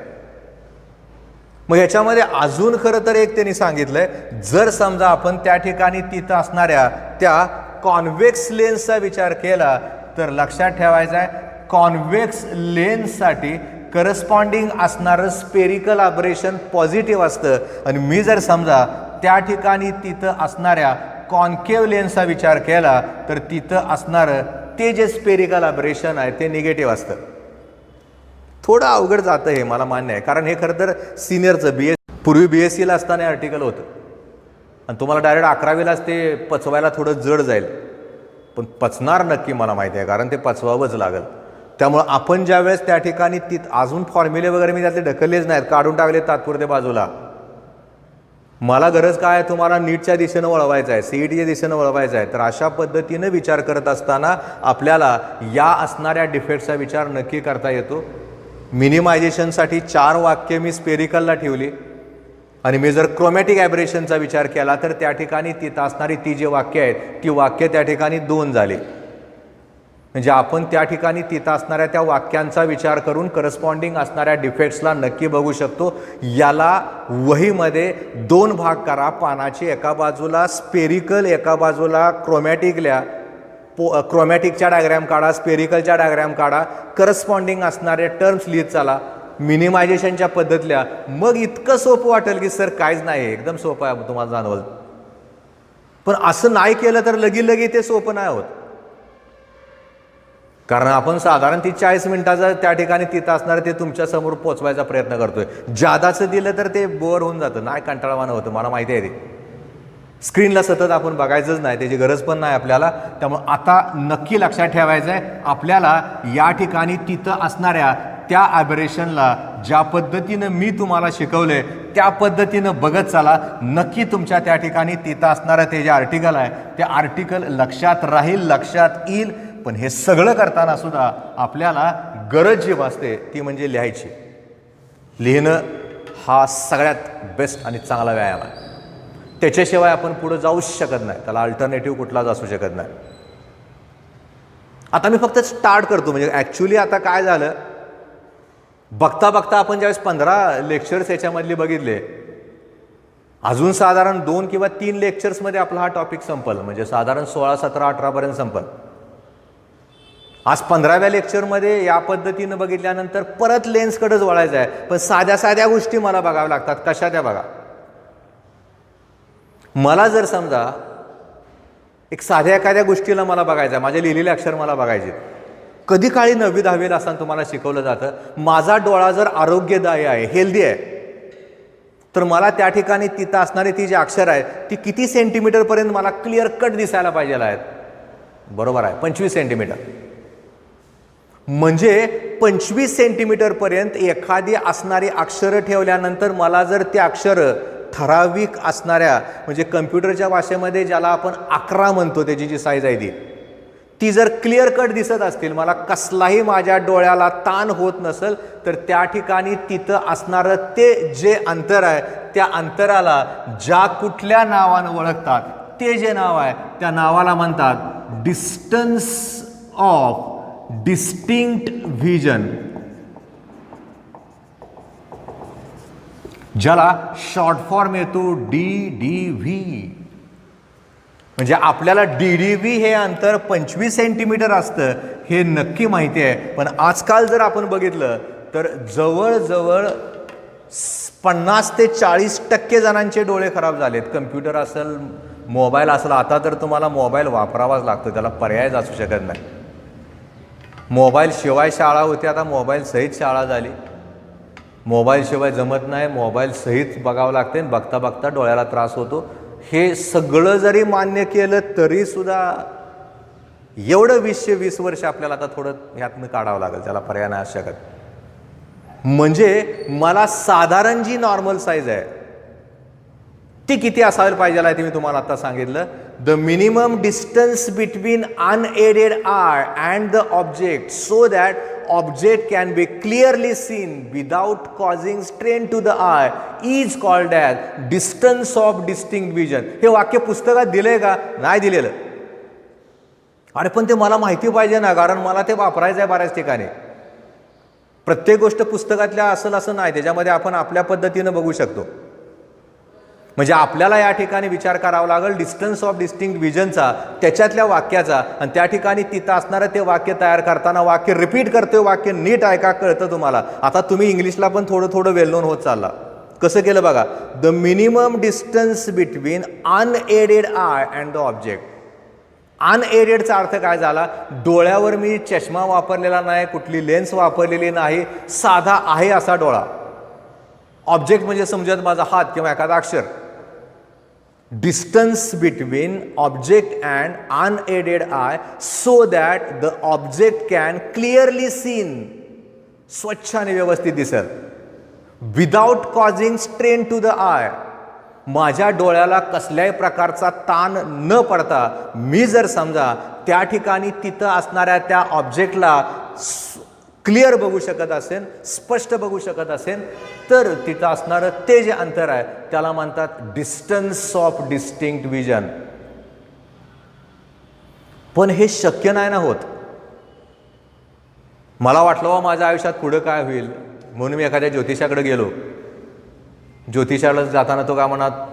मग ह्याच्यामध्ये अजून खरं तर एक त्यांनी सांगितलंय, जर समजा आपण त्या ठिकाणी तिथं असणाऱ्या त्या कॉन्व्हेक्स लेन्सचा विचार केला तर लक्षात ठेवायचं आहे, कॉन्व्हेक्स लेन्ससाठी करस्पॉन्डिंग असणारं स्पेरिकल अब्रेशन पॉझिटिव्ह असतं, आणि मी जर समजा त्या ठिकाणी तिथं असणाऱ्या कॉन्केव लेन्सचा विचार केला तर तिथं असणारं ते जे स्पेरिकल अब्रेशन आहे ते निगेटिव्ह असतं. थोडं अवघड जातं हे, मला मान्य आहे, कारण हे खरं तर सिनियरचं पूर्वी BScला असताना आर्टिकल होतं आणि तुम्हाला डायरेक्ट 11वीलाच ते पचवायला थोडं जड जाईल, पण पचणार नक्की मला माहिती आहे, कारण ते पचवावंच लागेल. त्यामुळं आपण ज्या वेळेस त्या ठिकाणी अजून फॉर्म्युले वगैरे मी त्यातले ढकललेच नाहीत, काढून टाकले तात्पुरते बाजूला. मला गरज काय आहे, तुम्हाला नीटच्या दिशेनं वळवायचं आहे, CETच्या दिशेनं वळवायचं आहे, तर अशा पद्धतीनं विचार करत असताना आपल्याला या असणाऱ्या डिफेक्टचा विचार नक्की करता येतो. मिनिमायझेशनसाठी 4 वाक्य मी स्पेरिकलला ठेवली, आणि मी जर क्रोमॅटिक ॲब्रेशनचा विचार केला तर त्या ठिकाणी तिथं असणारी ती जी वाक्य आहेत ती वाक्य त्या ठिकाणी 2 झाली. म्हणजे आपण त्या ठिकाणी तिथं असणाऱ्या त्या वाक्यांचा विचार करून करस्पॉन्डिंग असणाऱ्या डिफेक्ट्सला नक्की बघू शकतो. याला वहीमध्ये 2 भाग करा, पानाची एका बाजूला स्पेरिकल, एका बाजूला क्रोमॅटिक लिहा. क्रोमॅटिकच्या डायग्रॅम काढा, स्पेरिकलच्या डायग्रॅम काढा, करस्पॉन्डिंग असणारे टर्म्स लिहित चला, मिनिमायझेशनच्या पद्धतल्या. मग इतकं सोपं वाटेल की सर काहीच नाही, एकदम सोपं आहे तुम्हाला जाणवल. पण असं नाही केलं तर लगी ते सोपं नाही होत, कारण आपण साधारण 40 मिनिटाचं त्या ठिकाणी तिथं असणार ते तुमच्या समोर पोचवायचा प्रयत्न करतोय. जादाचं दिलं तर ते बोर होऊन जातं, नाही, कंटाळवाणं होतं, मला माहिती आहे ते. स्क्रीनला सतत आपण बघायचंच नाही, त्याची गरज पण नाही आपल्याला. त्यामुळे आता नक्की लक्षात ठेवायचं आहे आपल्याला या ठिकाणी तिथं असणाऱ्या त्या ॲबरेशनला ज्या पद्धतीनं मी तुम्हाला शिकवलं आहे त्या पद्धतीनं बघत चला. नक्की तुमच्या त्या ठिकाणी तिथं असणारं ते जे आर्टिकल आहे ते आर्टिकल लक्षात राहील, लक्षात येईल. पण हे सगळं करताना सुद्धा आपल्याला गरज जी भासते ती म्हणजे लिहायची. लिहिणं हा सगळ्यात बेस्ट आणि चांगला व्यायाम आहे. त्याच्याशिवाय आपण पुढे जाऊच शकत नाही, त्याला अल्टरनेटिव्ह कुठलाच असू शकत नाही. आता मी फक्त स्टार्ट करतो. म्हणजे ॲक्च्युली आता काय झालं, बघता बघता आपण ज्यावेळेस 15 लेक्चर्स याच्यामधले बघितले, अजून साधारण 2 किंवा 3 लेक्चर्समध्ये आपला हा टॉपिक संपल. म्हणजे साधारण 16, 17, 18पर्यंत संपल. आज 15व्या लेक्चरमध्ये या पद्धतीनं बघितल्यानंतर परत लेन्सकडेच वळायचं आहे. पण साध्या साध्या गोष्टी मला बघाव्या लागतात. कशा त्या बघा. मला जर समजा एक साध्या एखाद्या गोष्टीला मला बघायचं आहे, माझे लिहिलेले अक्षर मला बघायचे. कधी काळी 9वी 10वीला असताना तुम्हाला शिकवलं जातं, माझा डोळा जर आरोग्यदायी आहे, हेल्दी आहे, तर मला त्या ठिकाणी तिथं असणारी ती जी अक्षर आहेत ती किती सेंटीमीटरपर्यंत मला क्लिअर कट दिसायला पाहिजे आहेत. बरोबर आहे, 25 सेंटीमीटर. म्हणजे 25 सेंटीमीटरपर्यंत एखादी असणारी अक्षरं ठेवल्यानंतर मला जर ते अक्षरं ठराविक असणाऱ्या, म्हणजे कम्प्युटरच्या भाषेमध्ये ज्याला आपण 11 म्हणतो त्याची जी साईज आहे ती जर क्लिअर कट दिसत असतील, मला कसलाही माझ्या डोळ्याला ताण होत नसेल, तर त्या ठिकाणी तिथं असणारं ते जे अंतर आहे त्या अंतराला ज्या कुठल्या नावानं ओळखतात ते जे नाव आहे त्या नावाला म्हणतात डिस्टन्स ऑफ डिस्टिंक्ट व्हिजन, ज्याला शॉर्ट फॉर्म येतो DDV. म्हणजे आपल्याला DDV हे अंतर 25 सेंटीमीटर असतं हे नक्की माहिती आहे. पण आजकाल जर आपण बघितलं तर जवळजवळ 50 ते 40% जणांचे डोळे खराब झालेत. कम्प्युटर असेल, मोबाईल असेल. आता तर तुम्हाला मोबाईल वापरावाच लागतो, त्याला पर्यायच असू शकत नाही. मोबाईल शिवाय शाळा होती, आता मोबाईल सहित शाळा झाली. मोबाईल शिवाय जमत नाही, मोबाईल सहित बघावं लागते. बघता बघता डोळ्याला त्रास होतो. हे सगळं जरी मान्य केलं तरी सुद्धा एवढं 20 वर्ष आपल्याला आता थोडं ह्यातनं काढावं लागेल, त्याला पर्याय नाही असू शकत. म्हणजे मला साधारण जी नॉर्मल साईज आहे ती किती असायला पाहिजे आहे ते मी तुम्हाला आता सांगितलं. The minimum distance between unaided eye and the object so that object can be clearly seen without causing strain to the eye is called as distance of distinct vision. हे वाक्य पुस्तकात दिलंय का? नाही दिलेलं. अरे पण ते मला माहिती पाहिजे ना, कारण मला ते वापरायचं आहे बऱ्याच ठिकाणी. प्रत्येक गोष्ट पुस्तकातल्या असेल असं नाही, त्याच्यामध्ये आपण आपल्या पद्धतीनं बघू शकतो. म्हणजे आपल्याला या ठिकाणी विचार करावा लागेल डिस्टन्स ऑफ डिस्टिंक्ट व्हिजनचा, त्याच्यातल्या वाक्याचा. आणि त्या ठिकाणी तिथं असणारं ते वाक्य तयार करताना वाक्य रिपीट करतोय, वाक्य नीट ऐका, कळतं तुम्हाला. आता तुम्ही इंग्लिशला पण थोडं थोडं वेल नोन होत चालला. कसं केलं बघा. The minimum distance between unaided eye and the object. अनएडेडचा अर्थ काय झाला, डोळ्यावर मी चष्मा वापरलेला नाही, कुठली लेन्स वापरलेली नाही, साधा आहे असा डोळा. ऑब्जेक्ट म्हणजे समजत माझा हात किंवा एखादा अक्षर. distance between object and unaided eye so that the object can clearly seen, स्वच्छ आणि व्यवस्थित दिसेल, without causing strain to the eye. माझ्या डोळ्याला कसल्याही प्रकारचा ताण न पडता मी जर समजा त्या ठिकाणी तिथं असणाऱ्या त्या ऑब्जेक्टला क्लिअर बघू शकत असेल, स्पष्ट बघू शकत असेल, तर तिथं असणारं ते जे अंतर आहे त्याला म्हणतात डिस्टन्स ऑफ डिस्टिंक्ट व्हिजन. पण हे शक्य नाही ना होत. मला वाटलं माझ्या आयुष्यात पुढं काय होईल म्हणून मी एखाद्या ज्योतिषाकडे गेलो. ज्योतिषाला जाताना तो काय म्हणत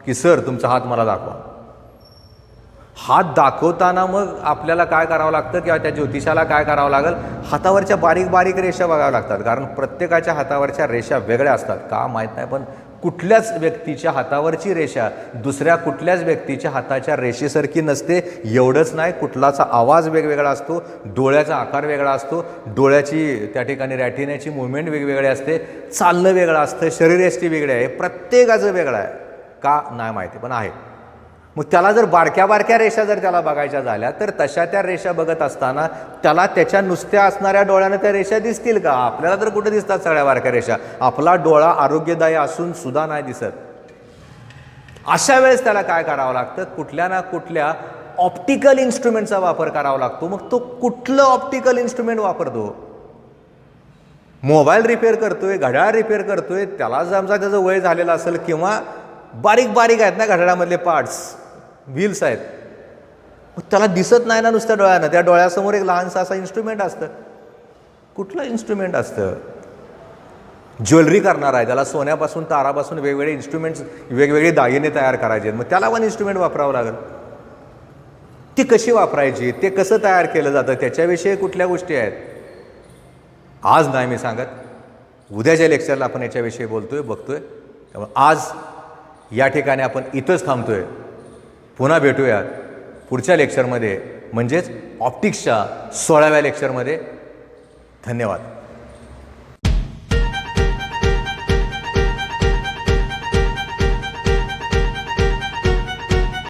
की सर तुमचा हात मला दाखवा. हात दाखवताना मग आपल्याला काय करावं लागतं किंवा त्या ज्योतिषाला काय करावं लागेल, हातावरच्या बारीक बारीक रेषा बघाव्या लागतात. कारण प्रत्येकाच्या हातावरच्या रेषा वेगळ्या असतात. का माहीत नाही, पण कुठल्याच व्यक्तीच्या हातावरची रेषा दुसऱ्या कुठल्याच व्यक्तीच्या हाताच्या रेषेसारखी नसते. एवढंच नाही, कुठलाचा आवाज वेगवेगळा असतो, डोळ्याचा आकार वेगळा असतो, डोळ्याची त्या ठिकाणी रॅटिनाची मुवमेंट वेगवेगळी असते, चालणं वेगळं असतं, शरीरयष्टी वेगळी आहे, प्रत्येकाचं वेगळं आहे. का नाही माहिती, पण आहे. मग त्याला जर बारक्या बारक्या रेषा जर त्याला बघायच्या झाल्या तर तशा त्या रेषा बघत असताना त्याला त्याच्या नुसत्या असणाऱ्या डोळ्यानं त्या रेषा दिसतील का? आपल्याला तर कुठे दिसतात सगळ्या बारक्या रेषा? आपला डोळा आरोग्यदायी असून सुद्धा नाही दिसत. अशा वेळेस त्याला काय करावं लागतं? कुठल्या ना कुठल्या ऑप्टिकल इन्स्ट्रुमेंटचा वापर करावा लागतो. मग तो कुठलं ऑप्टिकल इन्स्ट्रुमेंट वापरतो? मोबाईल रिपेअर करतोय, घड्याळ रिपेअर करतोय, त्याला समजा त्याचं वय झालेलं असेल किंवा बारीक बारीक आहेत ना घड्याळामधले पार्ट्स, व्हील्स आहेत, मग त्याला दिसत नाही ना नुसत्या डोळ्यानं. त्या डोळ्यासमोर एक लहानसा असा इन्स्ट्रुमेंट असतं. कुठलं इन्स्ट्रुमेंट असतं? ज्वेलरी करणार आहे, त्याला सोन्यापासून तारापासून वेगवेगळे इन्स्ट्रुमेंट्स, वेगवेगळे दागिने तयार करायचे आहेत, मग त्याला पण इन्स्ट्रुमेंट वापरावं लागेल. ती कशी वापरायची, ते कसं तयार केलं जातं, त्याच्याविषयी कुठल्या गोष्टी आहेत आज नाही मी सांगत. उद्याच्या लेक्चरला आपण याच्याविषयी बोलतोय, बघतोय. त्यामुळे आज या ठिकाणी आपण इथंच थांबतोय. पुन्हा भेटूया पुढच्या लेक्चरमध्ये, म्हणजेच ऑप्टिक्सच्या 16व्या लेक्चरमध्ये. धन्यवाद.